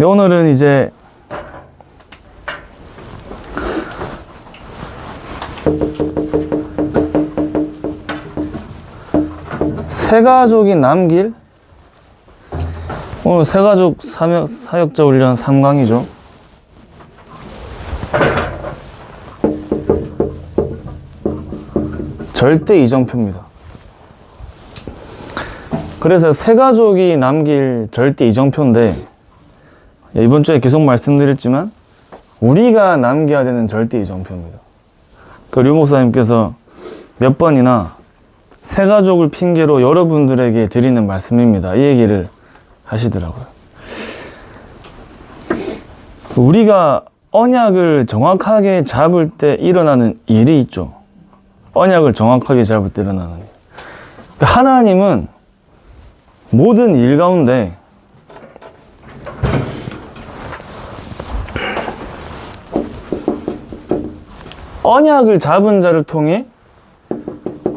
오늘은 이제 새가족이 남길, 오늘 새가족 사역자 훈련 3강이죠. 절대 이정표입니다. 그래서 새가족이 남길 절대 이정표인데, 이번 주에 계속 말씀드렸지만 우리가 남겨야 되는 절대 이정표입니다. 그 류 목사님께서 몇 번이나 새가족을 핑계로 여러분들에게 드리는 말씀입니다. 이 얘기를 하시더라고요. 우리가 언약을 정확하게 잡을 때 일어나는 일이 있죠. 언약을 정확하게 잡을 때 일어나는 일. 하나님은 모든 일 가운데 언약을 잡은 자를 통해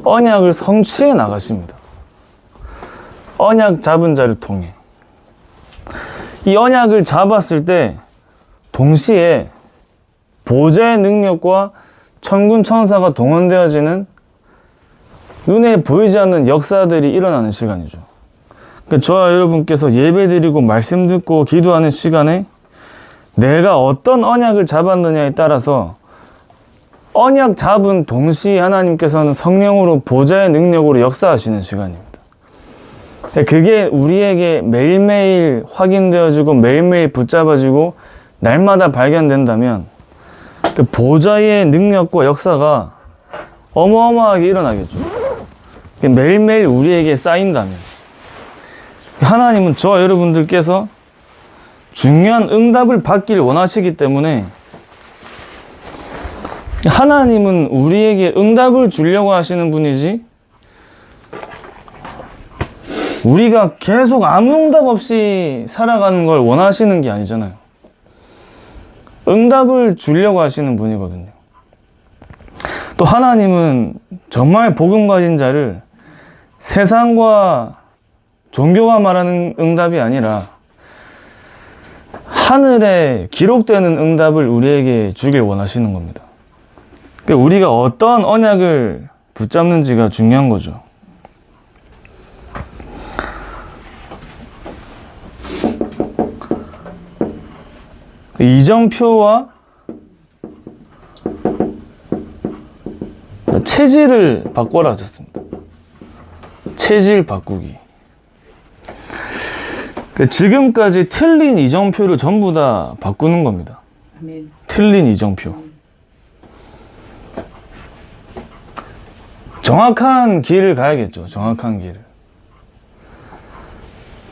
언약을 성취해 나가십니다. 언약 잡은 자를 통해. 이 언약을 잡았을 때 동시에 보좌의 능력과 천군 천사가 동원되어지는 눈에 보이지 않는 역사들이 일어나는 시간이죠. 그러니까 저와 여러분께서 예배드리고 말씀 듣고 기도하는 시간에 내가 어떤 언약을 잡았느냐에 따라서 언약 잡은 동시에 하나님께서는 성령으로 보좌의 능력으로 역사하시는 시간입니다. 그게 우리에게 매일매일 확인되어지고 매일매일 붙잡아지고 날마다 발견된다면 그 보좌의 능력과 역사가 어마어마하게 일어나겠죠. 매일매일 우리에게 쌓인다면 하나님은 저와 여러분들께서 중요한 응답을 받기를 원하시기 때문에 하나님은 우리에게 응답을 주려고 하시는 분이지 우리가 계속 아무 응답 없이 살아가는 걸 원하시는 게 아니잖아요. 응답을 주려고 하시는 분이거든요. 또 하나님은 정말 복음 가진 자를 세상과 종교가 말하는 응답이 아니라 하늘에 기록되는 응답을 우리에게 주길 원하시는 겁니다. 우리가 어떠한 언약을 붙잡는지가 중요한 거죠. 이정표와 체질을 바꿔라 하셨습니다. 체질 바꾸기. 지금까지 틀린 이정표를 전부 다 바꾸는 겁니다. 아멘. 틀린 이정표. 정확한 길을 가야겠죠. 정확한 길을.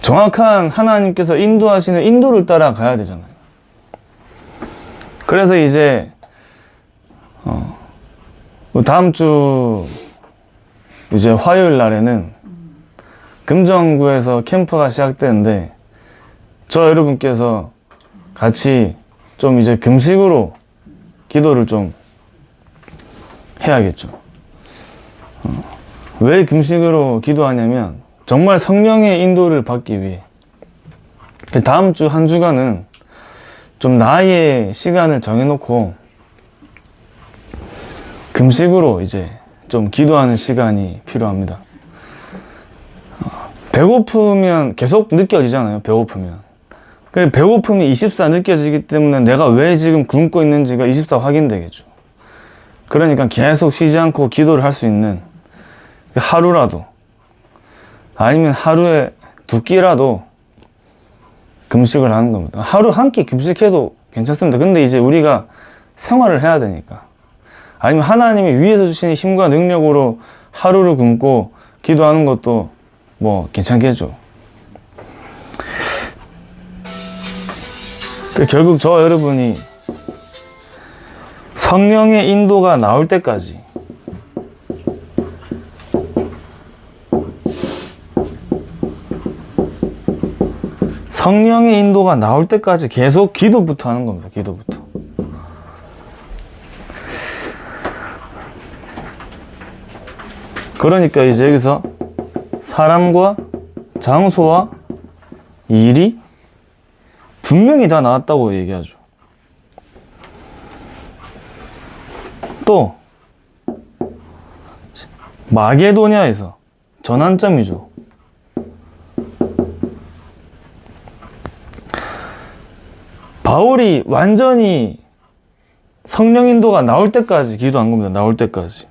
정확한 하나님께서 인도하시는 인도를 따라 가야 되잖아요. 그래서 이제 다음 주 이제 화요일 날에는 금정구에서 캠프가 시작되는데 저 여러분께서 같이 좀 이제 금식으로 기도를 좀 해야겠죠. 왜 금식으로 기도하냐면 정말 성령의 인도를 받기 위해 다음 주 한 주간은 좀 나의 시간을 정해놓고 금식으로 이제 좀 기도하는 시간이 필요합니다. 배고프면 계속 느껴지잖아요. 배고프면. 배고픔이 24 느껴지기 때문에 내가 왜 지금 굶고 있는지가 24 확인되겠죠. 그러니까 계속 쉬지 않고 기도를 할 수 있는 하루라도 아니면 하루에 2끼라도 금식을 하는 겁니다. 하루 한 끼 금식해도 괜찮습니다. 근데 이제 우리가 생활을 해야 되니까. 아니면 하나님이 위에서 주시는 힘과 능력으로 하루를 굶고 기도하는 것도 뭐 괜찮겠죠. 결국 저와 여러분이 성령의 인도가 나올 때까지 성령의 인도가 나올 때까지 계속 기도부터 하는 겁니다. 기도부터. 그러니까 이제 여기서 사람과 장소와 일이 분명히 다 나왔다고 얘기하죠. 또 마게도냐에서 전환점이죠. 바울이 완전히 성령 인도가 나올 때까지 기도한 겁니다. 나올 때까지.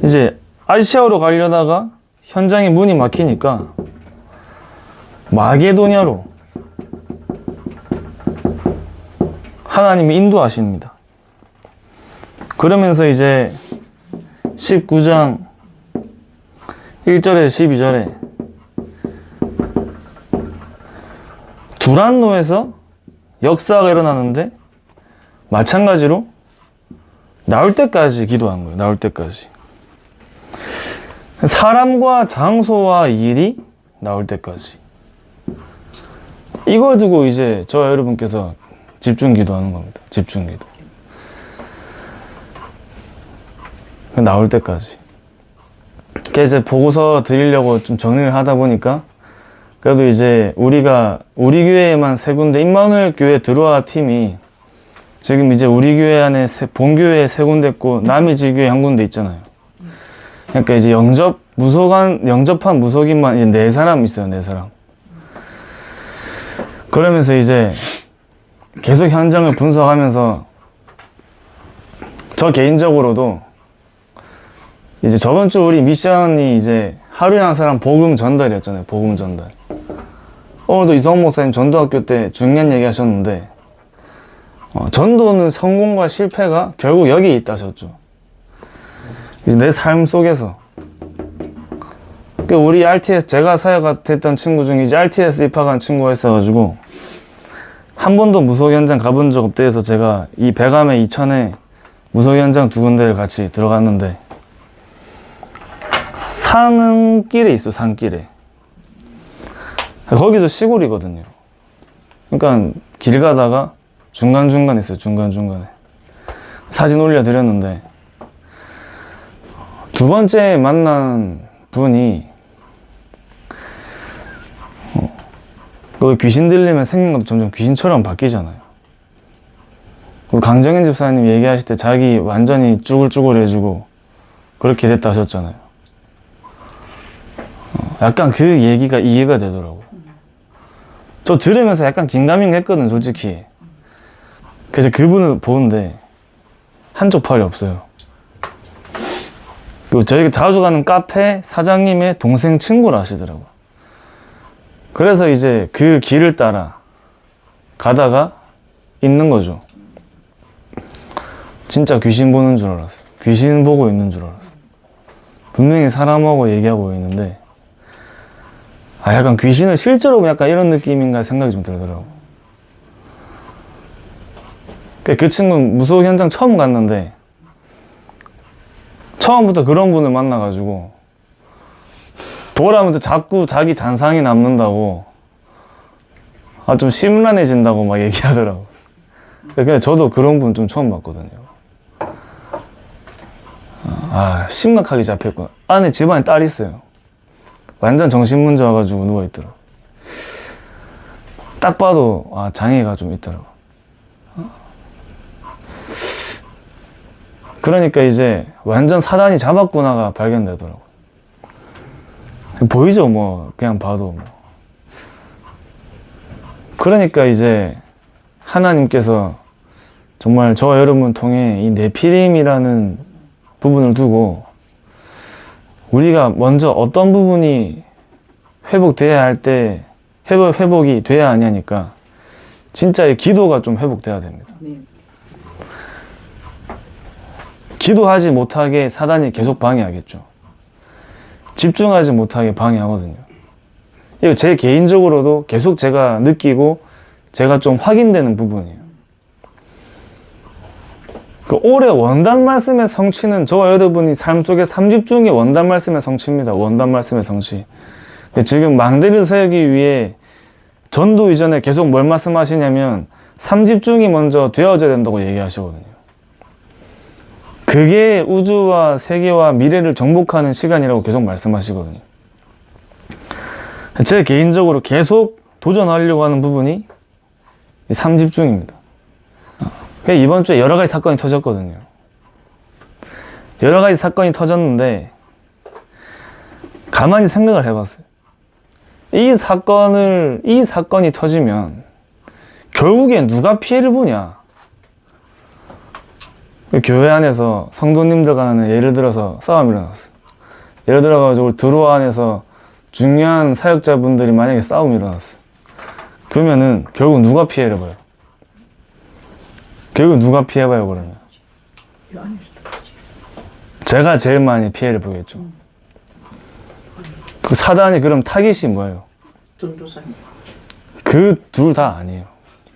이제 아시아로 가려다가 현장에 문이 막히니까 마게도냐로 하나님이 인도하십니다. 그러면서 이제 19장 1절에 12절에 두란노에서 역사가 일어나는데 마찬가지로 나올 때까지 기도한 거예요. 나올 때까지. 사람과 장소와 일이 나올 때까지. 이걸 두고 이제 저와 여러분께서 집중 기도하는 겁니다. 집중 기도. 나올 때까지. 그래서 이제 보고서 드리려고 좀 정리를 하다 보니까 그래도 이제 우리 교회에만 3군데 임마누엘 교회 들어와 팀이 지금 이제 우리 교회 안에 본교회에 3군데 있고 남이지교회 1군데 있잖아요. 그러니까 이제 영접한 무속인만 이제 4사람 있어요. 4사람. 그러면서 이제 계속 현장을 분석하면서 저 개인적으로도 이제 저번 주 우리 미션이 이제 하루에 한 사람 복음 전달이었잖아요. 복음 전달. 오늘도 이성훈 목사님 전도학교 때 중요한 얘기 하셨는데 전도는 성공과 실패가 결국 여기에 있다 하셨죠. 이제 내 삶 속에서 우리 RTS 제가 사회가 됐던 친구 중에 이제 RTS 입학한 친구가 있어가지고 한 번도 무속 현장 가본 적 없대 해서 제가 이 백암에 이천에 무속 현장 2군데를 같이 들어갔는데 산길에 있어. 산길에. 거기도 시골이거든요. 그러니까 길 가다가 중간중간 있어요. 중간중간에 사진 올려드렸는데 2번째 만난 분이 귀신 들리면 생긴 것도 점점 귀신처럼 바뀌잖아요. 강정현 집사님 얘기하실 때 자기 완전히 쭈글쭈글해지고 그렇게 됐다 하셨잖아요. 약간 그 얘기가 이해가 되더라고. 저 들으면서 약간 긴가민가 했거든, 솔직히. 그래서 그분을 보는데 한쪽 팔이 없어요. 그리고 저희가 자주 가는 카페 사장님의 동생 친구라 하시더라고. 그래서 이제 그 길을 따라 가다가 있는 거죠. 진짜 귀신 보는 줄 알았어요. 귀신 보고 있는 줄 알았어요. 분명히 사람하고 얘기하고 있는데 약간 귀신은 실제로 보면 약간 이런 느낌인가 생각이 좀 들더라고. 그 친구는 무속 현장 처음 갔는데 처음부터 그런 분을 만나가지고 돌아오면서 자꾸 자기 잔상이 남는다고 좀 심란해진다고 막 얘기하더라고. 근데 저도 그런 분 좀 처음 봤거든요. 심각하게 잡혔구나. 안에 집안에 딸이 있어요. 완전 정신문제 와가지고 누워있더라고. 딱 봐도 장애가 좀 있더라고. 그러니까 이제 완전 사단이 잡았구나가 발견되더라고. 보이죠, 뭐 그냥 봐도 뭐. 그러니까 이제 하나님께서 정말 저와 여러분 통해 이 네피림이라는 부분을 두고 우리가 먼저 어떤 부분이 회복돼야 할 때 회복이 돼야 하냐니까 진짜 이 기도가 좀 회복돼야 됩니다. 기도하지 못하게 사단이 계속 방해하겠죠. 집중하지 못하게 방해하거든요. 이거 제 개인적으로도 계속 제가 느끼고 제가 좀 확인되는 부분이에요. 올해 원단 말씀의 성취는 저와 여러분이 삶 속에 3집중이 원단 말씀의 성취입니다. 원단 말씀의 성취. 지금 망대를 세우기 위해 전도 이전에 계속 뭘 말씀하시냐면 3집중이 먼저 되어져야 된다고 얘기하시거든요. 그게 우주와 세계와 미래를 정복하는 시간이라고 계속 말씀하시거든요. 제 개인적으로 계속 도전하려고 하는 부분이 이 3집중입니다. 이번 주에 여러 가지 사건이 터졌거든요. 여러 가지 사건이 터졌는데 가만히 생각을 해봤어요. 이 사건이 터지면 결국에 누가 피해를 보냐? 교회 안에서 성도님들 간에 예를 들어서 싸움이 일어났어. 예를 들어가지고 드로아 안에서 중요한 사역자분들이 만약에 싸움이 일어났어. 그러면은 결국 누가 피해를 봐요? 결국 누가 피해봐요 그러면? 제가 제일 많이 피해를 보겠죠. 그 사단이 그럼 타깃이 뭐예요? 전도사님. 그 둘 다 아니에요.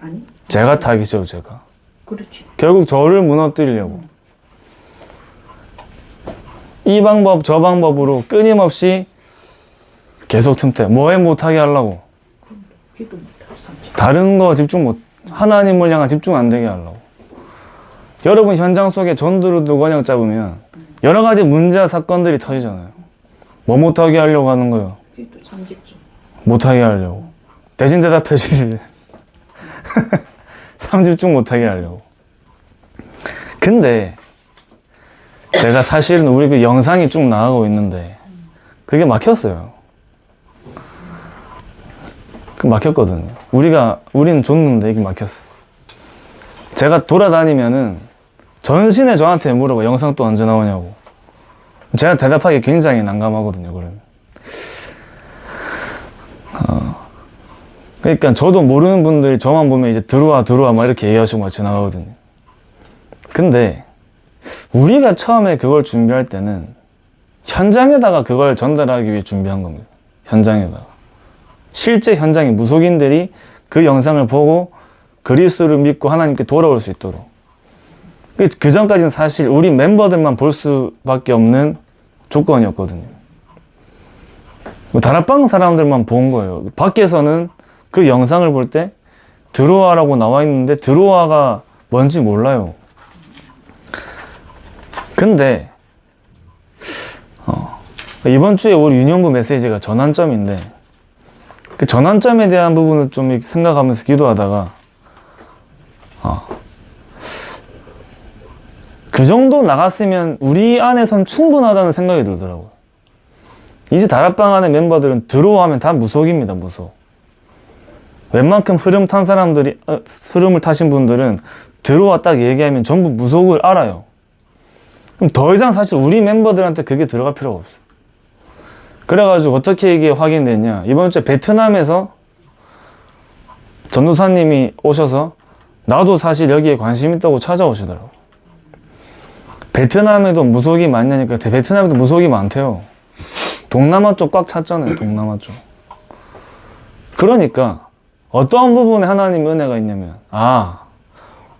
아니? 제가 타깃이죠, 제가. 그렇지. 결국 저를 무너뜨리려고. 이 방법, 저 방법으로 끊임없이 계속 틈태. 뭐에 못하게 하려고. 기도 못하고 삼십. 다른 거 집중 못, 하나님을 향한 집중 안 되게 하려고. 여러분 현장 속에 전도를 두고 언약 잡으면 여러 가지 문제와 사건들이 터지잖아요. 뭐 못하게 하려고 하는 거예요? 기도 삼십중. 못하게 하려고. 대신 대답해 주실. 3집중 못하게 하려고. 근데 제가 사실은 우리 그 영상이 쭉 나가고 있는데 그게 막혔어요. 그 막혔거든요. 우리는 줬는데 이게 막혔어. 제가 돌아다니면은 전신에 저한테 물어봐. 영상 또 언제 나오냐고. 제가 대답하기 굉장히 난감하거든요. 그러면. 그러니까 저도 모르는 분들이 저만 보면 이제 들어와 막 이렇게 얘기하시고 막 지나가거든요. 근데 우리가 처음에 그걸 준비할 때는 현장에다가 그걸 전달하기 위해 준비한 겁니다. 현장에다가. 실제 현장의 무속인들이 그 영상을 보고 그리스도를 믿고 하나님께 돌아올 수 있도록. 그 전까지는 사실 우리 멤버들만 볼 수밖에 없는 조건이었거든요. 다락방 사람들만 본 거예요. 밖에서는 그 영상을 볼 때 드로아라고 나와 있는데 드로아가 뭔지 몰라요. 근데 이번 주에 우리 유년부 메시지가 전환점인데 그 전환점에 대한 부분을 좀 생각하면서 기도하다가 그 정도 나갔으면 우리 안에선 충분하다는 생각이 들더라고요. 이제 다락방 안에 멤버들은 드로아하면 다 무속입니다. 무속. 웬만큼 흐름을 타신 분들은 드로아 딱 얘기하면 전부 무속을 알아요. 그럼 더 이상 사실 우리 멤버들한테 그게 들어갈 필요가 없어. 그래가지고 어떻게 이게 확인됐냐. 이번 주에 베트남에서 전도사님이 오셔서 나도 사실 여기에 관심 있다고 찾아오시더라고. 베트남에도 무속이 많냐니까 베트남에도 무속이 많대요. 동남아 쪽 꽉 찼잖아요. 동남아 쪽. 그러니까 어떠한 부분에 하나님 은혜가 있냐면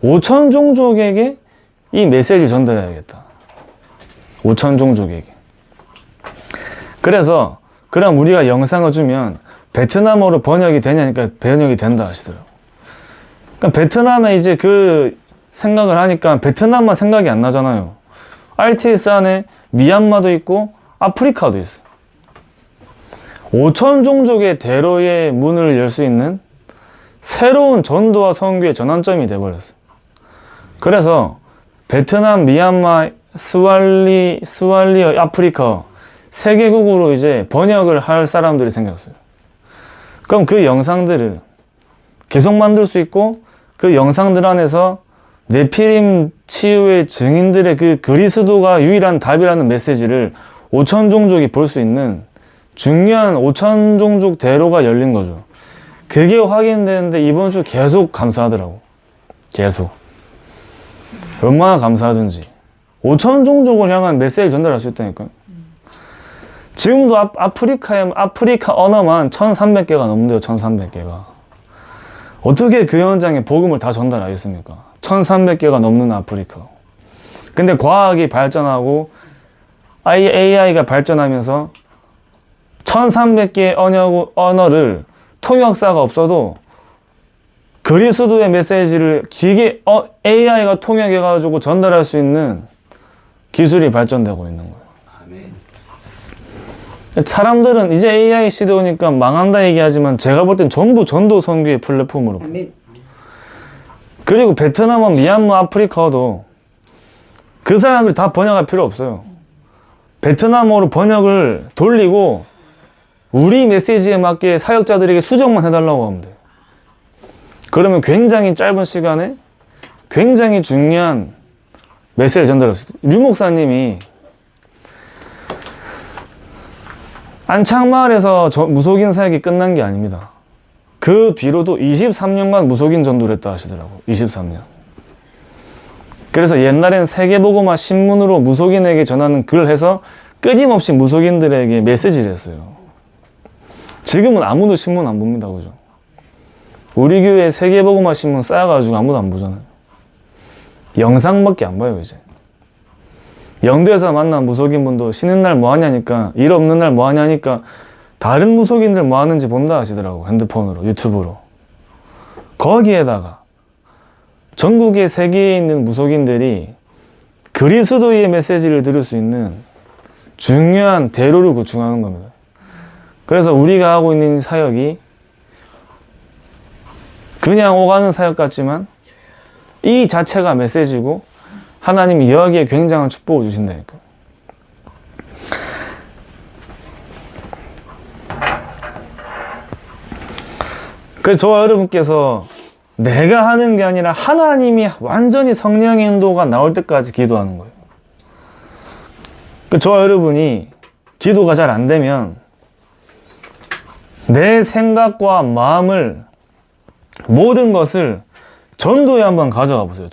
5천 종족에게 이 메시지를 전달해야겠다. 5천 종족에게. 그래서 그럼 우리가 영상을 주면 베트남어로 번역이 되냐니까 번역이 된다 하시더라고요. 그러니까 베트남에 이제 그 생각을 하니까 베트남만 생각이 안 나잖아요. RTS 안에 미얀마도 있고 아프리카도 있어. 5천 종족의 대로의 문을 열 수 있는 새로운 전도와 선교의 전환점이 돼버렸어. 그래서 베트남, 미얀마, 스왈리, 아프리카 세 개국으로 이제 번역을 할 사람들이 생겼어요. 그럼 그 영상들을 계속 만들 수 있고 그 영상들 안에서 네피림 치유의 증인들의 그 그리스도가 유일한 답이라는 메시지를 5천 종족이 볼 수 있는 중요한 5천 종족 대로가 열린 거죠. 그게 확인되는데 이번 주 계속 감사하더라고. 계속. 얼마나 감사하든지. 5천 종족을 향한 메시지를 전달할 수 있다니까요. 지금도 아프리카 언어만 1,300개가 넘는데요. 1,300개가. 어떻게 그 현장에 복음을 다 전달하겠습니까? 1,300개가 넘는 아프리카. 근데 과학이 발전하고 AI가 발전하면서 1,300개의 언어를 통역사가 없어도 그리스도의 메시지를 AI가 통역해가지고 전달할 수 있는 기술이 발전되고 있는 거예요. 아멘. 사람들은 이제 AI 시대 오니까 망한다 얘기하지만 제가 볼 땐 전부 전도 선교의 플랫폼으로. 아멘. 그리고 베트남은 미얀마, 아프리카도 그 사람들이 다 번역할 필요 없어요. 베트남어로 번역을 돌리고 우리 메시지에 맞게 사역자들에게 수정만 해달라고 하면 돼요. 그러면 굉장히 짧은 시간에 굉장히 중요한 메시지를 전달할 수 있어요. 류 목사님이 안창마을에서 무속인 사역이 끝난 게 아닙니다. 그 뒤로도 23년간 무속인 전도를 했다 하시더라고요. 23년. 그래서 옛날엔 세계보고마 신문으로 무속인에게 전하는 글을 해서 끊임없이 무속인들에게 메시지를 했어요. 지금은 아무도 신문 안 봅니다. 그죠? 우리 교회 세계보고마 신문 쌓여가지고 아무도 안 보잖아요. 영상밖에 안 봐요, 이제. 영도에서 만난 무속인분도 쉬는 날 뭐 하냐니까, 일 없는 날 뭐 하냐니까 다른 무속인들 뭐 하는지 본다 하시더라고. 핸드폰으로, 유튜브로. 거기에다가 전국의 세계에 있는 무속인들이 그리스도의 메시지를 들을 수 있는 중요한 대로를 구축하는 겁니다. 그래서 우리가 하고 있는 사역이 그냥 오가는 사역 같지만 이 자체가 메시지고 하나님이 여기에 굉장한 축복을 주신다니까요. 그래서 저와 여러분께서 내가 하는 게 아니라 하나님이 완전히 성령의 인도가 나올 때까지 기도하는 거예요. 저와 여러분이 기도가 잘 안 되면 내 생각과 마음을 모든 것을 전도에 한번 가져가 보세요.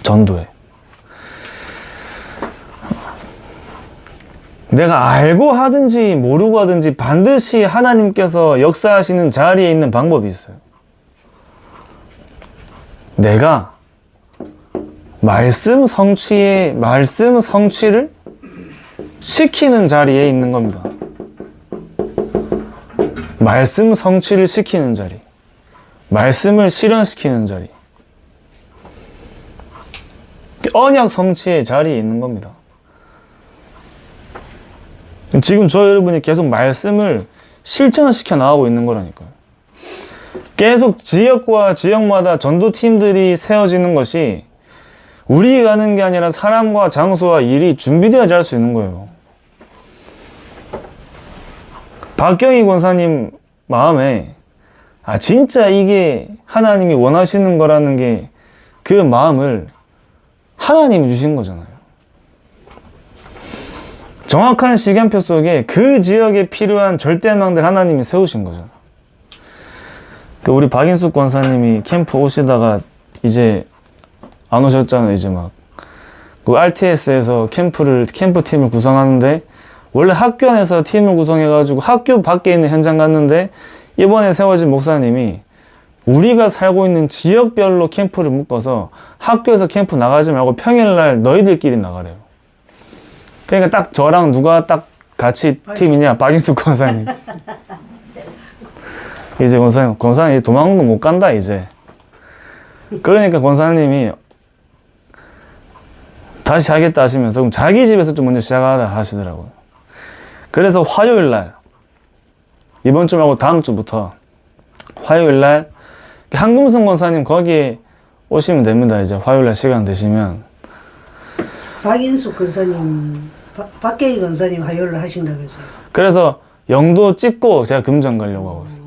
전도에. 내가 알고 하든지 모르고 하든지 반드시 하나님께서 역사하시는 자리에 있는 방법이 있어요. 내가 말씀 성취를 시키는 자리에 있는 겁니다. 말씀 성취를 시키는 자리. 말씀을 실현시키는 자리. 언약 성취의 자리에 있는 겁니다. 지금 저 여러분이 계속 말씀을 실천시켜 나가고 있는 거라니까요. 계속 지역과 지역마다 전도팀들이 세워지는 것이 우리가 가는 게 아니라 사람과 장소와 일이 준비되어야 할 수 있는 거예요. 박경희 권사님 마음에 진짜 이게 하나님이 원하시는 거라는 게 그 마음을 하나님이 주신 거잖아요. 정확한 시간표 속에 그 지역에 필요한 절대망들 하나님이 세우신 거잖아요. 우리 박인숙 권사님이 캠프 오시다가 이제 안 오셨잖아요. 이제 막 그 RTS에서 캠프팀을 구성하는데 원래 학교 안에서 팀을 구성해가지고 학교 밖에 있는 현장 갔는데 이번에 세워진 목사님이 우리가 살고 있는 지역별로 캠프를 묶어서 학교에서 캠프 나가지 말고 평일날 너희들끼리 나가래요. 그러니까 딱 저랑 누가 딱 같이 팀이냐? 박인숙 권사님. 이제 권사님 도망도 못 간다 이제. 그러니까 권사님이 다시 하겠다 하시면서 그럼 자기 집에서 좀 먼저 시작하다 하시더라고요. 그래서 화요일날 이번 주 말고 다음 주부터 화요일날 한금성 권사님 거기에 오시면 됩니다. 이제 화요일날 시간 되시면. 박인숙 권사님, 박계희 권사님 화요일날 하신다면서요. 그래서 영도 찍고 제가 금정 가려고 하고 있어요.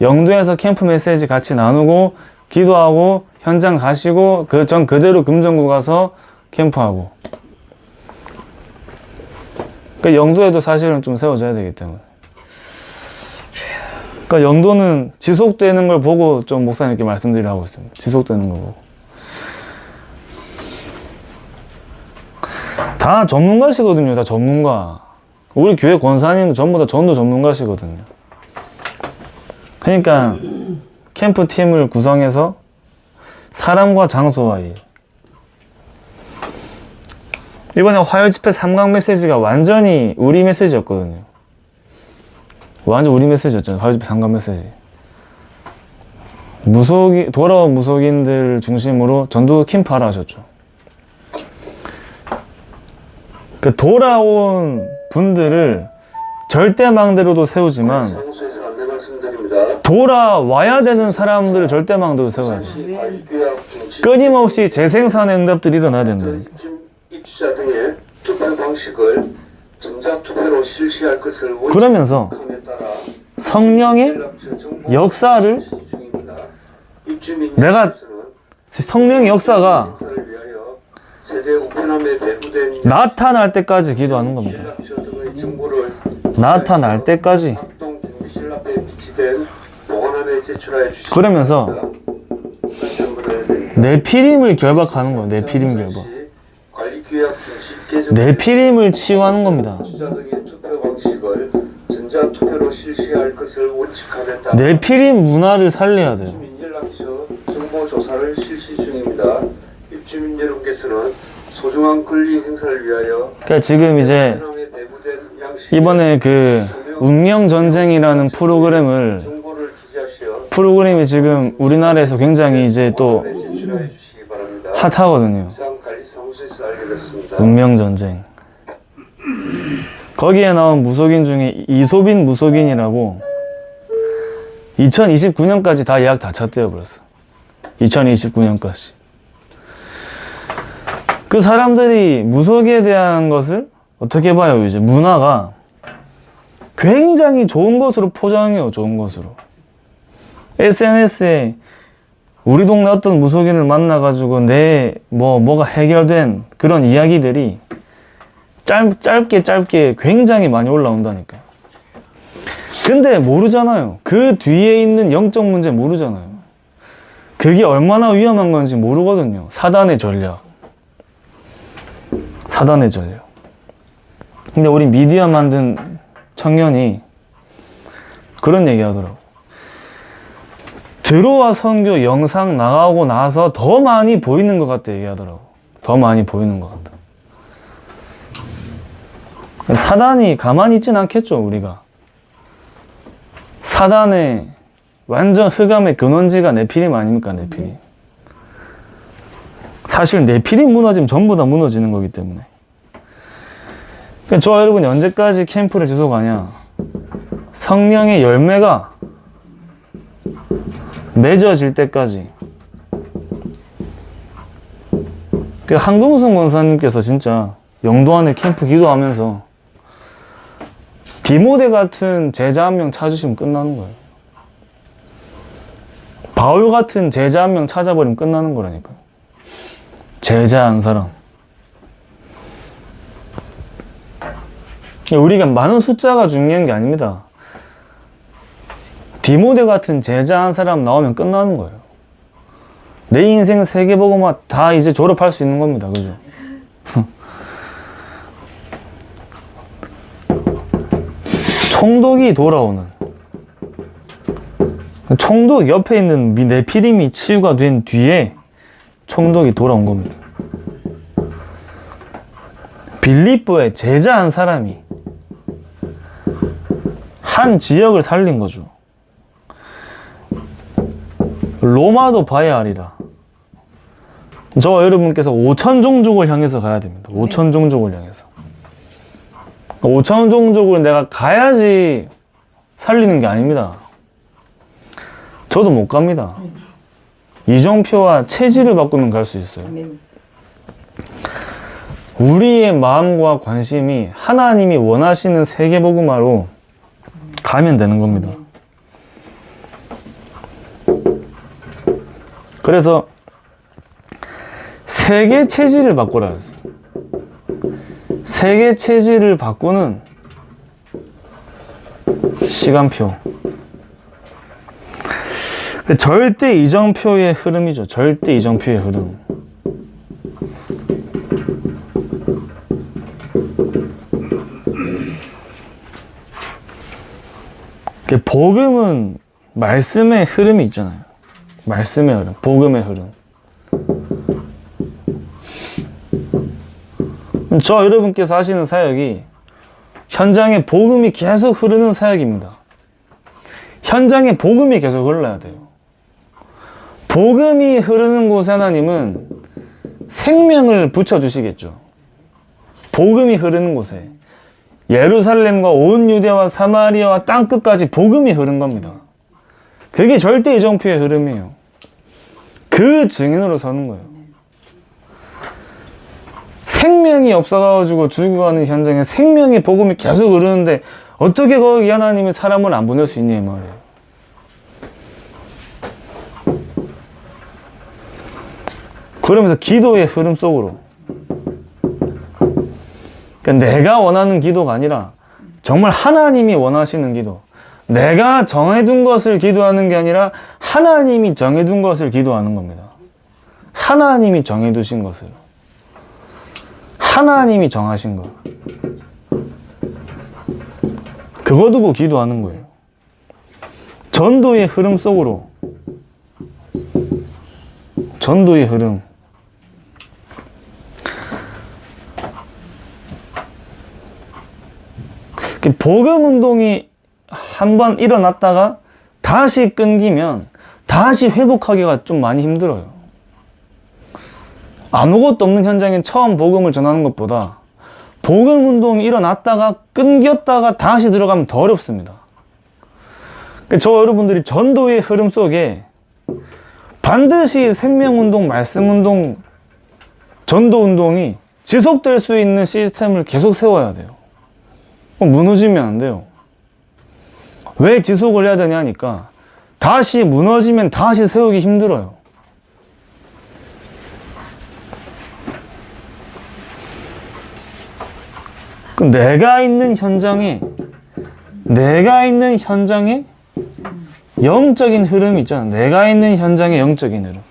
영도에서 캠프 메시지 같이 나누고 기도하고 현장 가시고 전 그대로 금정구 가서 캠프하고. 그러니까 영도에도 사실은 좀 세워져야 되기 때문에. 그러니까 영도는 지속되는 걸 보고 좀 목사님께 말씀드리려고 하고 있습니다. 지속되는 걸 보고. 다 전문가시거든요. 다 전문가. 우리 교회 권사님은 전부 다 전도 전문가시거든요. 그러니까 캠프팀을 구성해서 사람과 장소와 일. 이번에 화요 집회 3강 메시지가 완전히 우리 메시지였거든요. 완전 우리 메시지였잖아요. 화요 집회 3강 메시지. 돌아온 무속인들 중심으로 전도 캠프하라 하셨죠. 그 돌아온 분들을 절대망대로도 세우지만 상수에서 안내 말씀드립니다. 돌아와야 되는 사람들을 절대망대로 세워야 돼요. 끊임없이 재생산의 응답들이 일어나야 된다니까. 입주자 등의 투표 방식을 전자투표로 실시할 것을 그러면서 원칙함에 따라 성령의 역사를 내가 성령의 역사가 나타날 때까지 기도하는 겁니다. 나타날 때까지. 그러면서 내피림을 결박하는 거예요. 내피림 결박. 내피림을 치유하는 겁니다. 내피림 문화를 살려야 돼요. 정보 조사를 실시 중입니다. 입주민 여러분께서는 소중한 권리 행사를 위하여 그러니까 지금 이제 이번에 그 운명 전쟁이라는 프로그램이 지금 우리나라에서 굉장히 이제 또 제출해 주시기 바랍니다. 핫하거든요. 관리사무소에서 알게 됐습니다. 운명 전쟁. 거기에 나온 무속인 중에 이소빈 무속인이라고 2029년까지 다 예약 다 찼대요. 벌써 2029년까지. 그 사람들이 무속에 대한 것을 어떻게 봐요? 이제 문화가 굉장히 좋은 것으로 포장해요. 좋은 것으로. SNS에 우리 동네 어떤 무속인을 만나가지고 뭐가 해결된 그런 이야기들이 짧게 굉장히 많이 올라온다니까요. 근데 모르잖아요. 그 뒤에 있는 영적 문제 모르잖아요. 그게 얼마나 위험한 건지 모르거든요. 사단의 전략. 사단의 전략. 근데 우리 미디어 만든 청년이 그런 얘기 하더라고. 들어와 선교 영상 나가고 나서 더 많이 보이는 것 같다 얘기하더라고. 더 많이 보이는 것 같다. 사단이 가만히 있진 않겠죠, 우리가. 사단의 완전 흑암의 근원지가 네피림 아닙니까, 네피림. 사실 네피림 무너지면 전부 다 무너지는 거기 때문에. 그러니까 저 여러분이 언제까지 캠프를 지속하냐. 성령의 열매가 맺어질 때까지. 그 한금순 권사님께서 진짜 영도안에 캠프 기도하면서 디모데 같은 제자 한 명 찾으시면 끝나는 거예요. 바울 같은 제자 한 명 찾아버리면 끝나는 거라니까요. 제자 한 사람. 우리가 많은 숫자가 중요한 게 아닙니다. 디모데 같은 제자 한 사람 나오면 끝나는 거예요. 내 인생 세계복음화 다 이제 졸업할 수 있는 겁니다. 그죠? 총독이 돌아오는. 총독 옆에 있는 네피림이 치유가 된 뒤에 총독이 돌아온 겁니다. 빌립보의 제자 한 사람이 한 지역을 살린 거죠. 로마도 봐야 하리라. 저 여러분께서 5천 종족을 향해서 가야 됩니다. 5천 종족을 향해서. 5천 종족을 내가 가야지 살리는 게 아닙니다. 저도 못 갑니다. 이정표와 체질을 바꾸면 갈 수 있어요. 우리의 마음과 관심이 하나님이 원하시는 세계복음화로 가면 되는 겁니다. 그래서 세계 체질을 바꾸라 했어요. 세계 체질을 바꾸는 시간표. 절대 이정표의 흐름이죠. 절대 이정표의 흐름. 복음은 말씀의 흐름이 있잖아요. 말씀의 흐름, 복음의 흐름. 저 여러분께서 하시는 사역이 현장에 복음이 계속 흐르는 사역입니다. 현장에 복음이 계속 흘러야 돼요. 복음이 흐르는 곳에 하나님은 생명을 붙여주시겠죠. 복음이 흐르는 곳에. 예루살렘과 온 유대와 사마리아와 땅끝까지 복음이 흐른 겁니다. 그게 절대 이정표의 흐름이에요. 그 증인으로 서는 거예요. 생명이 없어가지고 죽어가는 현장에 생명의 복음이 계속 흐르는데 어떻게 거기 하나님이 사람을 안 보낼 수 있냐 이 말이에요. 그러면서 기도의 흐름 속으로, 그러니까 내가 원하는 기도가 아니라 정말 하나님이 원하시는 기도, 내가 정해둔 것을 기도하는 게 아니라 하나님이 정해둔 것을 기도하는 겁니다. 하나님이 정해두신 것을, 하나님이 정하신 것, 그거 두고 기도하는 거예요. 전도의 흐름 속으로, 전도의 흐름. 복음 운동이 한번 일어났다가 다시 끊기면 다시 회복하기가 좀 많이 힘들어요. 아무것도 없는 현장에 처음 복음을 전하는 것보다 복음 운동이 일어났다가 끊겼다가 다시 들어가면 더 어렵습니다. 저 여러분들이 전도의 흐름 속에 반드시 생명운동, 말씀운동, 전도운동이 지속될 수 있는 시스템을 계속 세워야 돼요. 무너지면 안 돼요. 왜 지속을 해야 되냐니까 다시 무너지면 다시 세우기 힘들어요. 내가 있는 현장에 영적인 흐름이 있잖아. 내가 있는 현장의 영적인 흐름.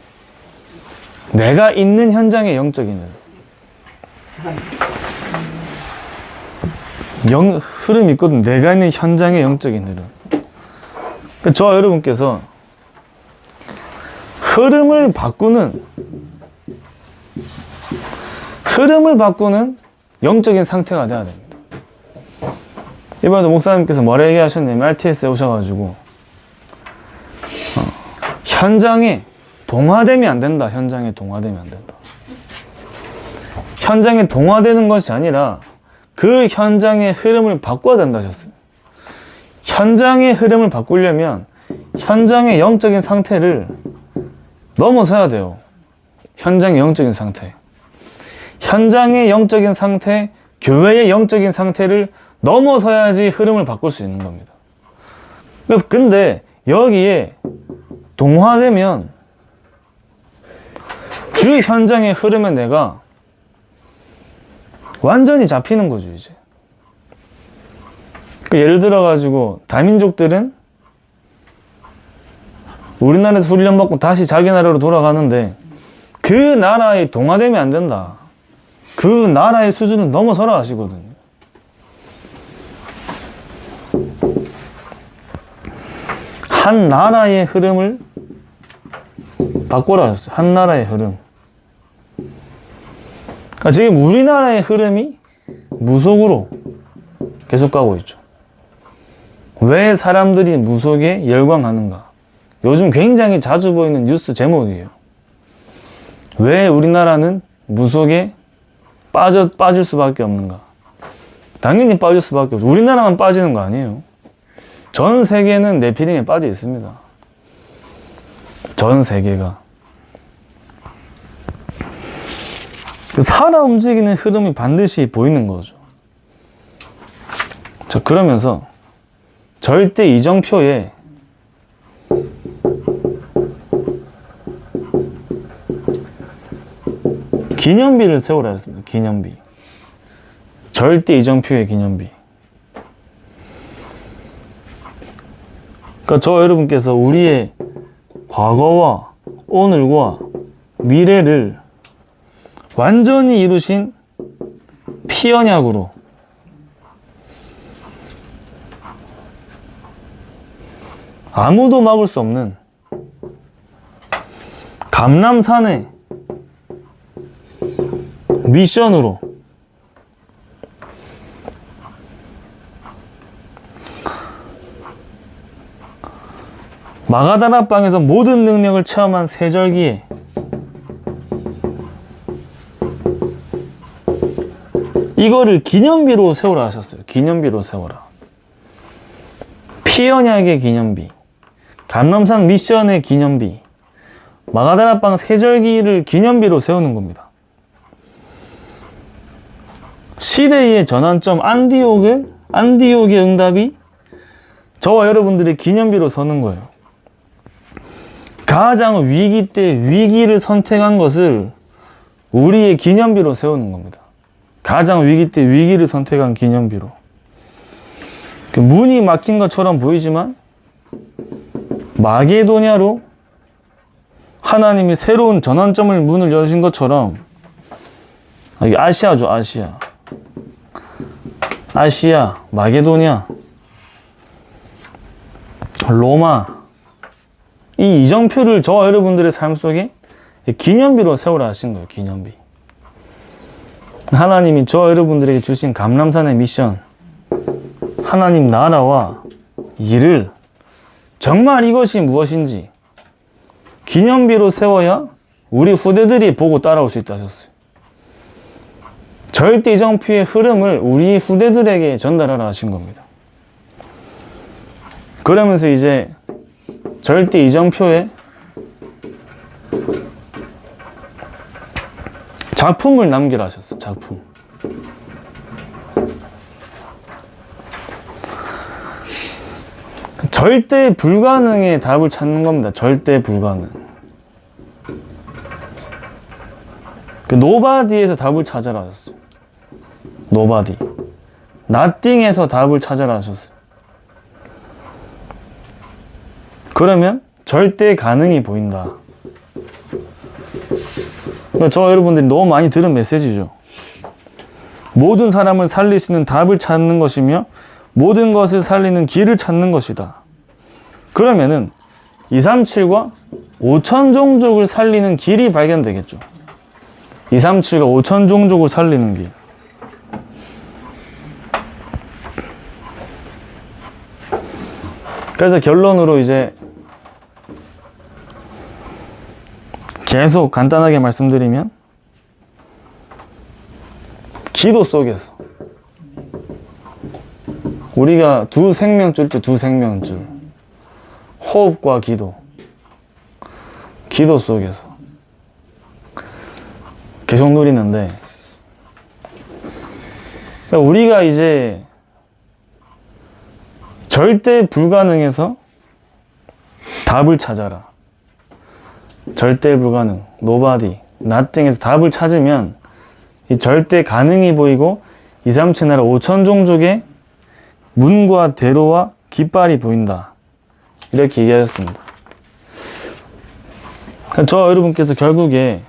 내가 있는 현장의 영적인 흐름. 흐름이 있거든. 내가 있는 현장의 영적인 흐름. 저와 여러분께서 흐름을 바꾸는 영적인 상태가 돼야 됩니다. 이번에도 목사님께서 뭐라 얘기하셨냐면 RTS에 오셔가지고 현장에 동화되면 안 된다. 현장에 동화되면 안 된다. 현장에 동화되는 것이 아니라 그 현장의 흐름을 바꿔야 된다 하셨어요. 현장의 흐름을 바꾸려면 현장의 영적인 상태를 넘어서야 돼요. 현장의 영적인 상태. 현장의 영적인 상태, 교회의 영적인 상태를 넘어서야지 흐름을 바꿀 수 있는 겁니다. 근데 여기에 동화되면 그 현장의 흐름에 내가 완전히 잡히는 거죠, 이제. 예를 들어가지고, 다민족들은 우리나라에서 훈련받고 다시 자기 나라로 돌아가는데, 그 나라에 동화되면 안 된다. 그 나라의 수준을 넘어서라 하시거든요. 한 나라의 흐름을 바꿔라 하셨어요. 한 나라의 흐름. 지금 우리나라의 흐름이 무속으로 계속 가고 있죠. 왜 사람들이 무속에 열광하는가? 요즘 굉장히 자주 보이는 뉴스 제목이에요. 왜 우리나라는 무속에 빠질 수밖에 없는가? 당연히 빠질 수밖에 없죠. 우리나라만 빠지는 거 아니에요. 전 세계는 네피림에 빠져 있습니다. 전 세계가. 살아 움직이는 흐름이 반드시 보이는 거죠. 자, 그러면서 절대 이정표에 기념비를 세우라 했습니다. 기념비. 절대 이정표의 기념비. 그러니까 저 여러분께서 우리의 과거와 오늘과 미래를 완전히 이루신 피언약으로 아무도 막을 수 없는 감람산의 미션으로 마가다락방에서 모든 능력을 체험한 세절기에 이거를 기념비로 세우라 하셨어요. 기념비로 세워라. 피언약의 기념비, 감람산 미션의 기념비, 마가다라빵 세절기를 기념비로 세우는 겁니다. 시대의 전환점 안디옥의 응답이 저와 여러분들의 기념비로 서는 거예요. 가장 위기 때 위기를 선택한 것을 우리의 기념비로 세우는 겁니다. 가장 위기 때 위기를 선택한 기념비로. 문이 막힌 것처럼 보이지만 마게도냐로 하나님이 새로운 전환점을 문을 여신 것처럼, 이게 아시아죠. 아시아, 마게도냐, 로마, 이 이정표를 저와 여러분들의 삶 속에 기념비로 세우라 하신 거예요. 기념비. 하나님이 저와 여러분들에게 주신 감람산의 미션, 하나님 나라와 일을 정말 이것이 무엇인지 기념비로 세워야 우리 후대들이 보고 따라올 수 있다 하셨어요. 절대 이정표의 흐름을 우리 후대들에게 전달하라 하신 겁니다. 그러면서 이제 절대 이정표의 작품을 남기라 하셨어요. 작품. 절대 불가능의 답을 찾는 겁니다. 절대 불가능. 노바디에서 답을 찾아라 하셨어요. 노바디. 나띵에서 답을 찾아라 하셨어요. 그러면 절대 가능이 보인다. 그러니까 저 여러분들이 너무 많이 들은 메시지죠. 모든 사람을 살릴 수 있는 답을 찾는 것이며 모든 것을 살리는 길을 찾는 것이다. 그러면은 237과 5천 종족을 살리는 길이 발견되겠죠. 237과 5천 종족을 살리는 길. 그래서 결론으로 이제 계속 간단하게 말씀드리면, 기도 속에서 우리가 두 생명줄죠. 두 생명줄. 호흡과 기도. 기도 속에서 계속 누리는데, 우리가 이제 절대 불가능에서 답을 찾아라. 절대 불가능, 노바디, 나띵에서 답을 찾으면 이 절대 가능이 보이고 237 나라 5천 종족의 문과 대로와 깃발이 보인다. 이렇게 얘기하셨습니다. 저와 여러분께서 결국에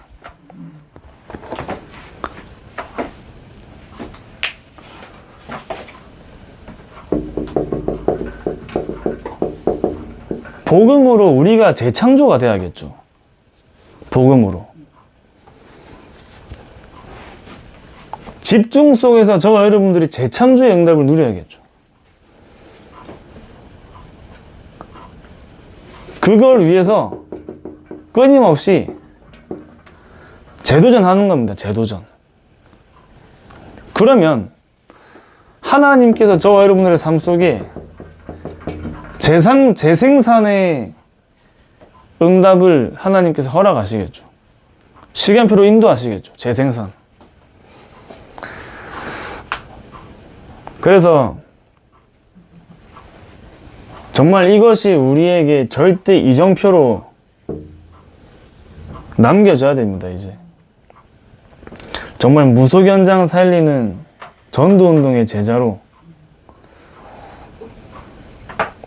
복음으로 우리가 재창조가 돼야겠죠. 복음으로. 집중 속에서 저와 여러분들이 재창조의 응답을 누려야겠죠. 그걸 위해서 끊임없이 재도전하는 겁니다. 재도전. 그러면 하나님께서 저와 여러분들의 삶 속에 재생산의 응답을 하나님께서 허락하시겠죠. 시간표로 인도하시겠죠. 재생산. 그래서 정말 이것이 우리에게 절대 이정표로 남겨져야 됩니다. 이제 정말 무속연장 살리는 전도운동의 제자로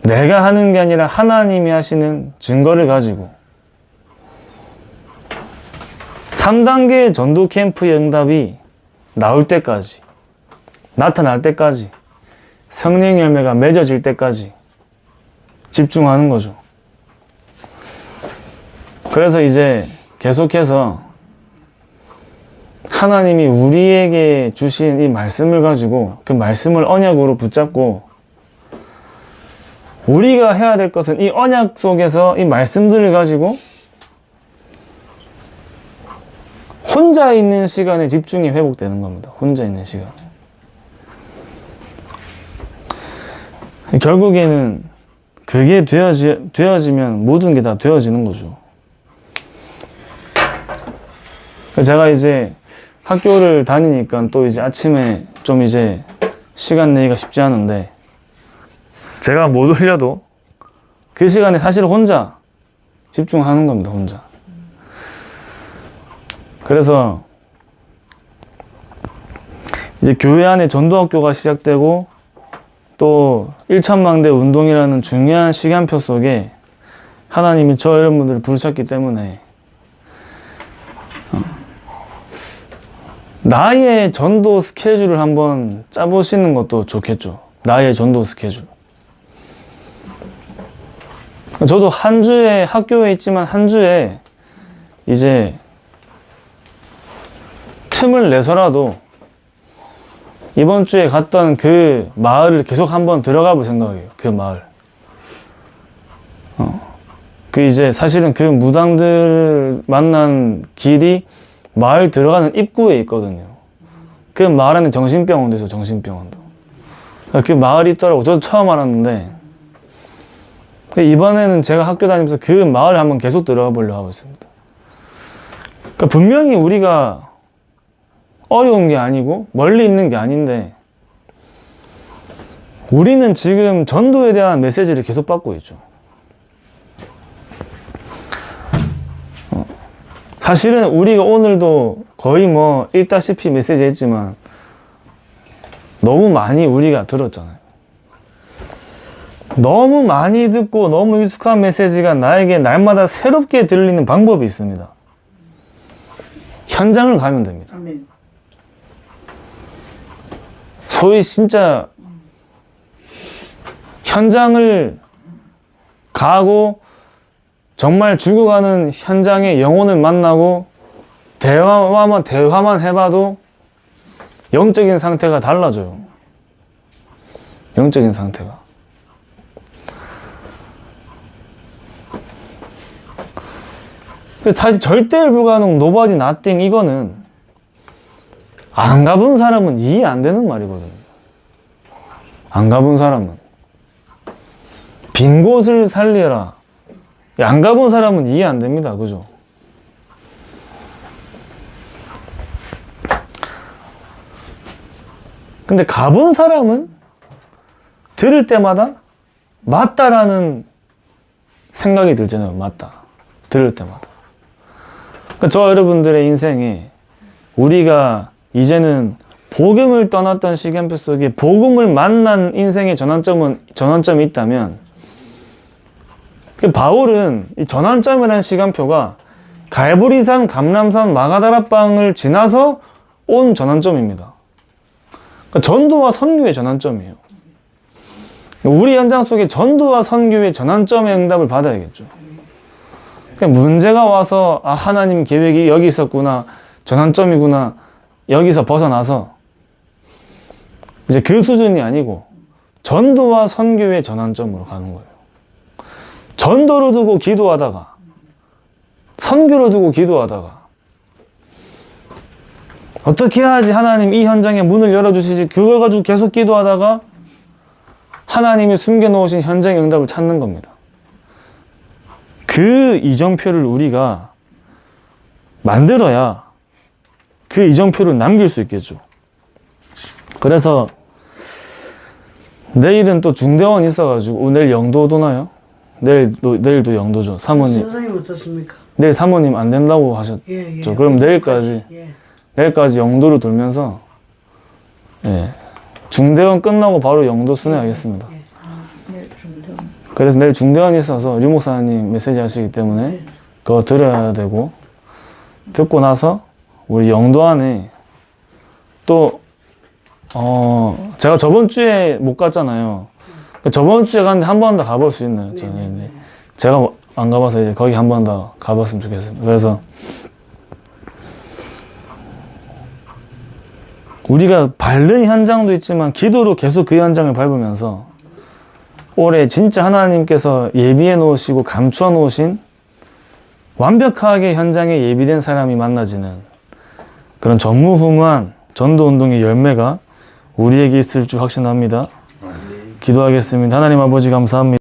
내가 하는 게 아니라 하나님이 하시는 증거를 가지고 3단계 전도 캠프의 응답이 나올 때까지, 나타날 때까지, 성령 열매가 맺어질 때까지 집중하는 거죠. 그래서 이제 계속해서 하나님이 우리에게 주신 이 말씀을 가지고 그 말씀을 언약으로 붙잡고 우리가 해야 될 것은 이 언약 속에서 이 말씀들을 가지고 혼자 있는 시간에 집중이 회복되는 겁니다. 혼자 있는 시간. 결국에는 그게 되어지면 모든 게 다 되어지는 거죠. 제가 이제 학교를 다니니까 또 이제 아침에 좀 이제 시간 내기가 쉽지 않은데, 제가 못 올려도 그 시간에 사실 혼자 집중하는 겁니다, 혼자. 그래서 이제 교회 안에 전도학교가 시작되고 또 일천망대 운동이라는 중요한 시간표 속에 하나님이 저 여러분들을 부르셨기 때문에 나의 전도 스케줄을 한번 짜보시는 것도 좋겠죠. 나의 전도 스케줄. 저도 한 주에, 학교에 있지만 한 주에 이제 틈을 내서라도 이번 주에 갔던 그 마을을 계속 한번 들어가 볼 생각이에요. 그 마을. 그 이제 사실은 그 무당들 만난 길이 마을 들어가는 입구에 있거든요. 그 마을 안에 정신병원도 있어요, 정신병원도. 그 마을이 있더라고. 저도 처음 알았는데, 이번에는 제가 학교 다니면서 그 마을을 한번 계속 들어가 보려고 하고 있습니다. 그러니까 분명히 우리가 어려운 게 아니고 멀리 있는 게 아닌데, 우리는 지금 전도에 대한 메시지를 계속 받고 있죠. 사실은 우리가 오늘도 거의 뭐 읽다시피 메시지 했지만 너무 많이 우리가 들었잖아요. 너무 많이 듣고 너무 익숙한 메시지가 나에게 날마다 새롭게 들리는 방법이 있습니다. 현장을 가면 됩니다. 아멘. 소위 진짜 현장을 가고 정말 죽어가는 현장의 영혼을 만나고 대화만 해봐도 영적인 상태가 달라져요. 영적인 상태가. 사실 절대 불가능, nobody, nothing, 이거는 안 가본 사람은 이해 안 되는 말이거든요. 안 가본 사람은. 빈 곳을 살리라. 안 가본 사람은 이해 안 됩니다. 그죠? 근데 가본 사람은 들을 때마다 맞다라는 생각이 들잖아요. 맞다. 들을 때마다. 그러니까 저 여러분들의 인생에 우리가 이제는 복음을 떠났던 시간표 속에 복음을 만난 인생의 전환점이 있다면, 그 바울은 이 전환점이라는 시간표가 갈보리산, 감람산, 마가다라방을 지나서 온 전환점입니다. 그러니까 전도와 선교의 전환점이에요. 우리 현장 속에 전도와 선교의 전환점의 응답을 받아야겠죠. 그러니까 문제가 와서 아, 하나님 계획이 여기 있었구나, 전환점이구나, 여기서 벗어나서 이제 그 수준이 아니고 전도와 선교의 전환점으로 가는 거예요. 전도로 두고 기도하다가 선교로 두고 기도하다가 어떻게 해야지 하나님 이 현장에 문을 열어주시지, 그걸 가지고 계속 기도하다가 하나님이 숨겨놓으신 현장의 응답을 찾는 겁니다. 그 이정표를 우리가 만들어야 그 이정표를 남길 수 있겠죠. 그래서 내일은 또 중대원 있어가지고 내일 영도 도나요? 내일도 영도죠. 사모님. 선생님 어떻습니까? 내일 사모님 안 된다고 하셨죠. 예. 그럼 내일까지 예. 내일까지 영도를 돌면서, 예, 중대원 끝나고 바로 영도 순회하겠습니다. 네, 중대원. 그래서 내일 중대원이 있어서 류 목사님 메시지 하시기 때문에 그거 들어야 되고, 듣고 나서 우리 영도 안에 또 제가 저번 주에 못 갔잖아요. 저번 주에 갔는데 한 번 더 가볼 수 있나요? 저는 제가 안 가봐서 이제 거기 한 번 더 가봤으면 좋겠습니다. 그래서 우리가 밟는 현장도 있지만 기도로 계속 그 현장을 밟으면서 올해 진짜 하나님께서 예비해 놓으시고 감추어 놓으신 완벽하게 현장에 예비된 사람이 만나지는 그런 전무후무한 전도운동의 열매가 우리에게 있을 줄 확신합니다. 기도하겠습니다. 하나님 아버지 감사합니다.